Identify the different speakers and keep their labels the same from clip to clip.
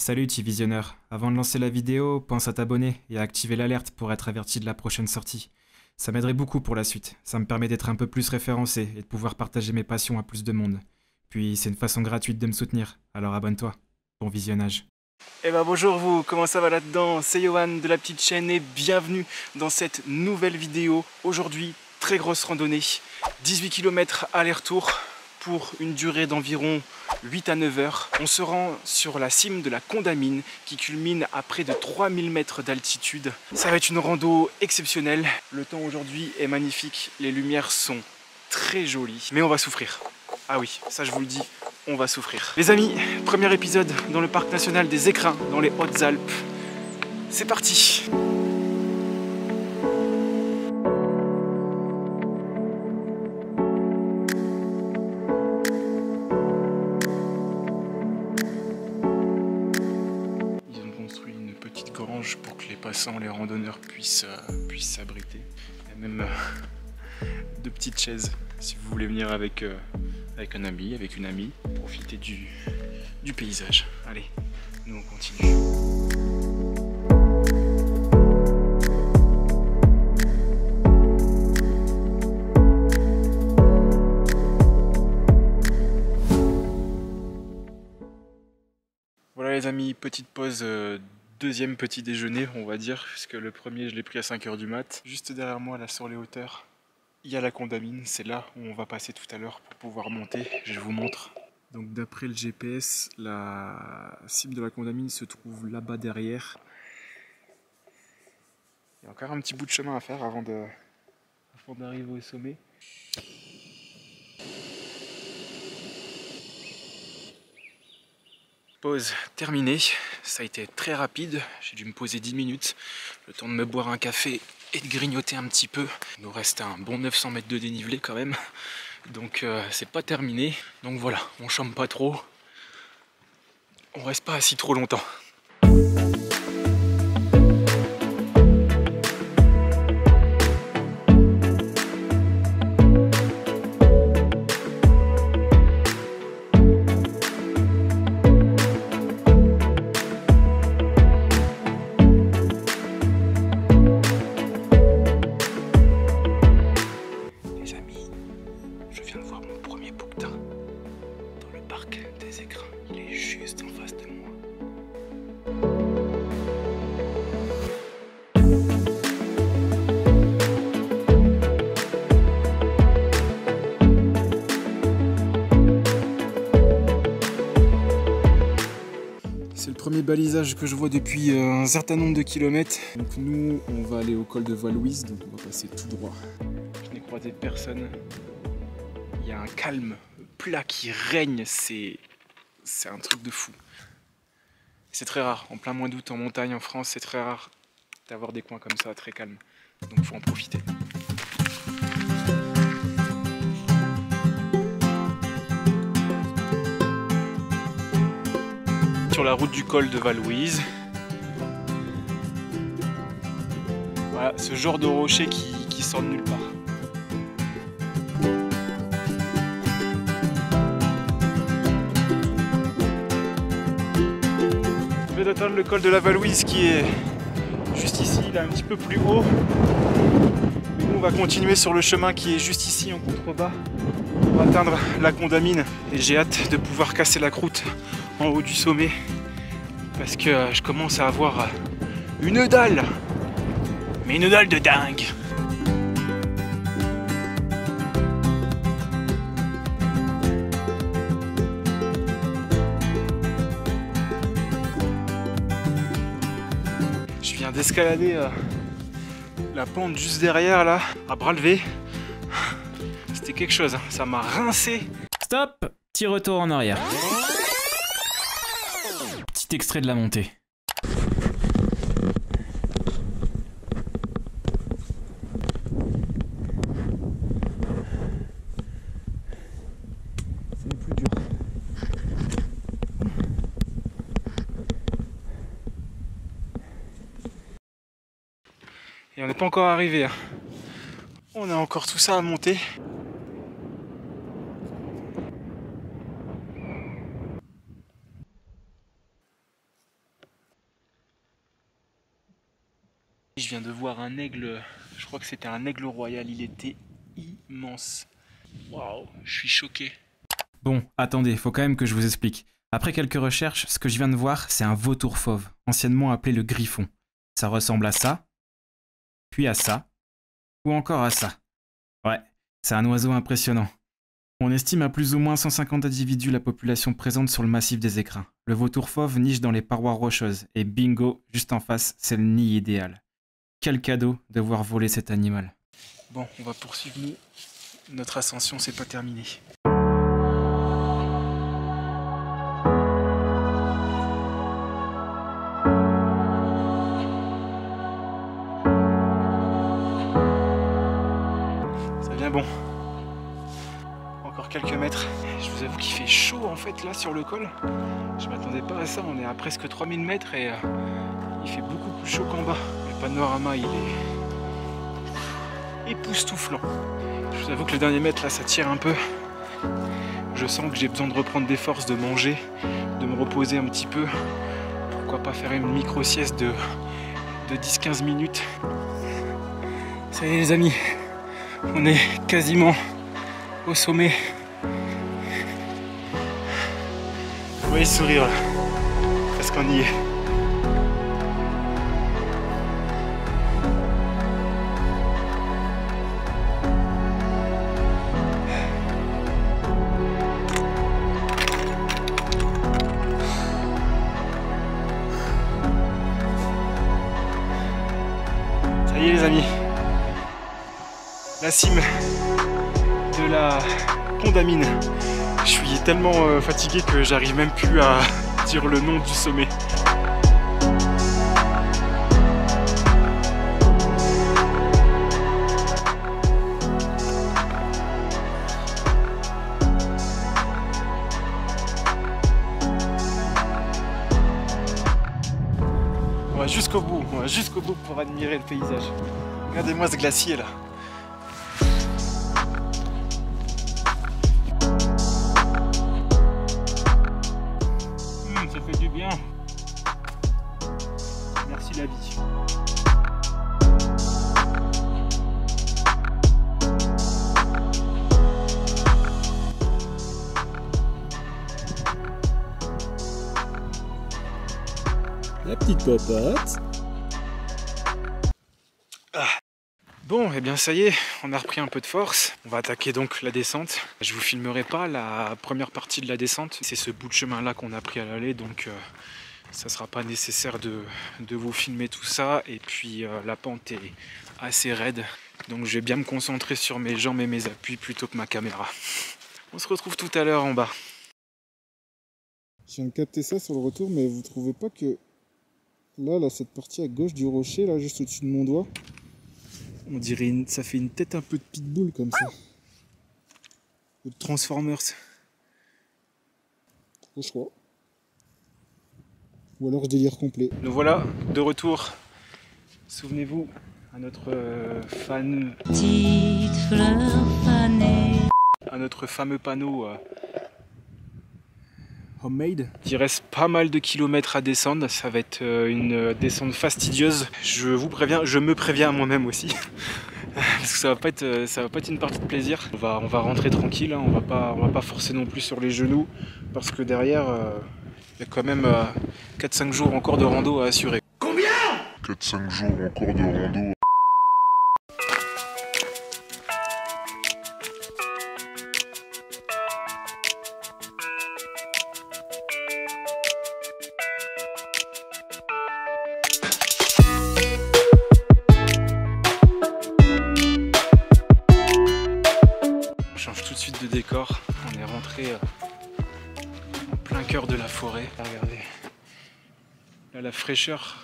Speaker 1: Salut petit visionneur, avant de lancer la vidéo, pense à t'abonner et à activer l'alerte pour être averti de la prochaine sortie. Ça m'aiderait beaucoup pour la suite, ça me permet d'être un peu plus référencé et de pouvoir partager mes passions à plus de monde. Puis c'est une façon gratuite de me soutenir, alors abonne-toi. Bon visionnage.
Speaker 2: Eh ben bonjour vous, comment ça va là-dedans? C'est Johan de la petite chaîne et bienvenue dans cette nouvelle vidéo. Aujourd'hui, très grosse randonnée, 18 km aller-retour pour une durée d'environ 8 à 9 heures. On se rend sur la cime de la Condamine qui culmine à près de 3000 mètres d'altitude. Ça va être une rando exceptionnelle. Le temps aujourd'hui est magnifique, les lumières sont très jolies, mais on va souffrir. Ah oui, ça je vous le dis, on va souffrir. Les amis, premier épisode dans le parc national des Écrins, dans les Hautes-Alpes. C'est parti! Ils ont construit une petite grange pour que les passants, les randonneurs puissent s'abriter. Il y a même deux petites chaises si vous voulez venir avec un ami, avec une amie, profiter du paysage. Allez, nous on continue. Voilà les amis, petite pause, deuxième petit déjeuner on va dire, puisque le premier je l'ai pris à 5 h du mat. Juste derrière moi là sur les hauteurs, il y a la Condamine, c'est là où on va passer tout à l'heure pour pouvoir monter, je vous montre. Donc d'après le GPS, la cime de la Condamine se trouve là-bas derrière. Il y a encore un petit bout de chemin à faire avant d'arriver au sommet. Pause terminée, ça a été très rapide, j'ai dû me poser 10 minutes, le temps de me boire un café et de grignoter un petit peu. Il nous reste un bon 900 mètres de dénivelé quand même, donc c'est pas terminé. Donc voilà, on chôme pas trop, on reste pas assis trop longtemps. Des Écrins, il est juste en face de moi. C'est le premier balisage que je vois depuis un certain nombre de kilomètres. Donc nous, on va aller au col de Val-Louise, donc on va passer tout droit. Je n'ai croisé personne. Il y a un calme plat qui règne, c'est un truc de fou. C'est très rare, en plein mois d'août en montagne en France, c'est très rare d'avoir des coins comme ça, très calmes. Donc il faut en profiter. Sur la route du col de Val-Louise. Voilà, ce genre de rocher qui sort de nulle part. Je vais atteindre le col de la Val-Louise qui est juste ici, là un petit peu plus haut. Et nous on va continuer sur le chemin qui est juste ici en contrebas pour atteindre la Condamine. Et j'ai hâte de pouvoir casser la croûte en haut du sommet parce que je commence à avoir une dalle, mais une dalle de dingue. Je viens d'escalader la pente juste derrière là, à bras levés. C'était quelque chose, hein. Ça m'a rincé.
Speaker 1: Stop! Petit retour en arrière. Petit extrait de la montée.
Speaker 2: C'est le plus dur. Et on n'est pas encore arrivé. Hein. On a encore tout ça à monter. Je viens de voir un aigle, je crois que c'était un aigle royal, il était immense. Waouh, je suis choqué.
Speaker 1: Bon, attendez, faut quand même que je vous explique. Après quelques recherches, ce que je viens de voir, c'est un vautour fauve, anciennement appelé le griffon. Ça ressemble à ça, puis à ça, ou encore à ça. Ouais, c'est un oiseau impressionnant. On estime à plus ou moins 150 individus la population présente sur le massif des Écrins. Le vautour fauve niche dans les parois rocheuses, et bingo, juste en face, c'est le nid idéal. Quel cadeau de voir voler cet animal.
Speaker 2: Bon, on va poursuivre nous. Notre ascension, c'est pas terminé. Ça devient bon. Encore quelques mètres. Je vous avoue qu'il fait chaud en fait là sur le col. Je m'attendais pas à ça, on est à presque 3000 mètres et il fait beaucoup plus chaud qu'en bas. Le panorama il est époustouflant. Je vous avoue que le dernier mètre là ça tire un peu. Je sens que j'ai besoin de reprendre des forces, de manger, de me reposer un petit peu. Pourquoi pas faire une micro-sieste de 10-15 minutes. Ça y est les amis, on est quasiment au sommet. Vous voyez ce sourire là, parce qu'on y est. Ça y est les amis, la cime de la Condamine. Je suis tellement fatigué que j'arrive même plus à dire le nom du sommet. On va jusqu'au bout pour admirer le paysage. Regardez-moi ce glacier là. Ça fait du bien. Merci la vie.
Speaker 3: La petite popote.
Speaker 2: Bon, et bien ça y est, on a repris un peu de force. On va attaquer donc la descente. Je vous filmerai pas la première partie de la descente. C'est ce bout de chemin là qu'on a pris à l'aller, donc ça sera pas nécessaire de vous filmer tout ça. Et puis la pente est assez raide, donc je vais bien me concentrer sur mes jambes et mes appuis plutôt que ma caméra. On se retrouve tout à l'heure en bas.
Speaker 3: Je viens de capter ça sur le retour, mais vous trouvez pas que là, cette partie à gauche du rocher, là, juste au-dessus de mon doigt, on dirait ça fait une tête un peu de pitbull comme ça. De Transformers. Je crois. Ou alors je délire complet.
Speaker 2: Nous voilà de retour. Souvenez-vous à notre
Speaker 4: Petite fleur fanée.
Speaker 2: à notre fameux panneau
Speaker 3: Homemade.
Speaker 2: il reste pas mal de kilomètres à descendre. Ça va être une descente fastidieuse. Je vous préviens, je me préviens à moi-même aussi. Parce que ça va pas être une partie de plaisir. On va rentrer tranquille, hein. On va pas forcer non plus sur les genoux. Parce que derrière, il y a quand même 4-5 jours encore de rando à assurer.
Speaker 5: 4-5 jours encore de rando.
Speaker 2: On change tout de suite de décor. On est rentré en plein cœur de la forêt. Regardez. Là, la fraîcheur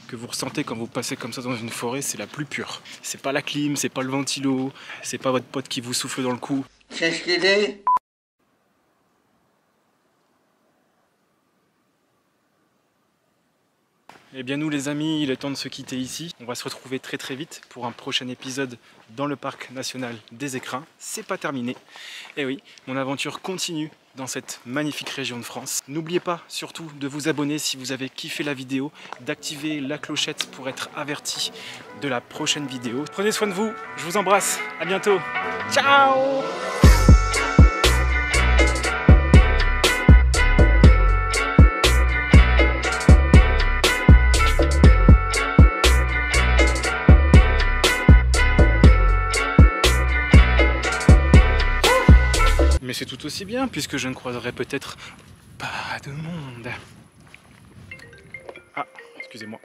Speaker 2: que vous ressentez quand vous passez comme ça dans une forêt, c'est la plus pure. C'est pas la clim, c'est pas le ventilo, c'est pas votre pote qui vous souffle dans le cou.
Speaker 6: Qu'est-ce qu'il est?
Speaker 2: Eh bien nous les amis, il est temps de se quitter ici. On va se retrouver très très vite pour un prochain épisode dans le parc national des Écrins. C'est pas terminé. Eh oui, mon aventure continue dans cette magnifique région de France. N'oubliez pas surtout de vous abonner si vous avez kiffé la vidéo, d'activer la clochette pour être averti de la prochaine vidéo. Prenez soin de vous, je vous embrasse, à bientôt, ciao! Mais c'est tout aussi bien puisque je ne croiserai peut-être pas de monde. Ah, excusez-moi.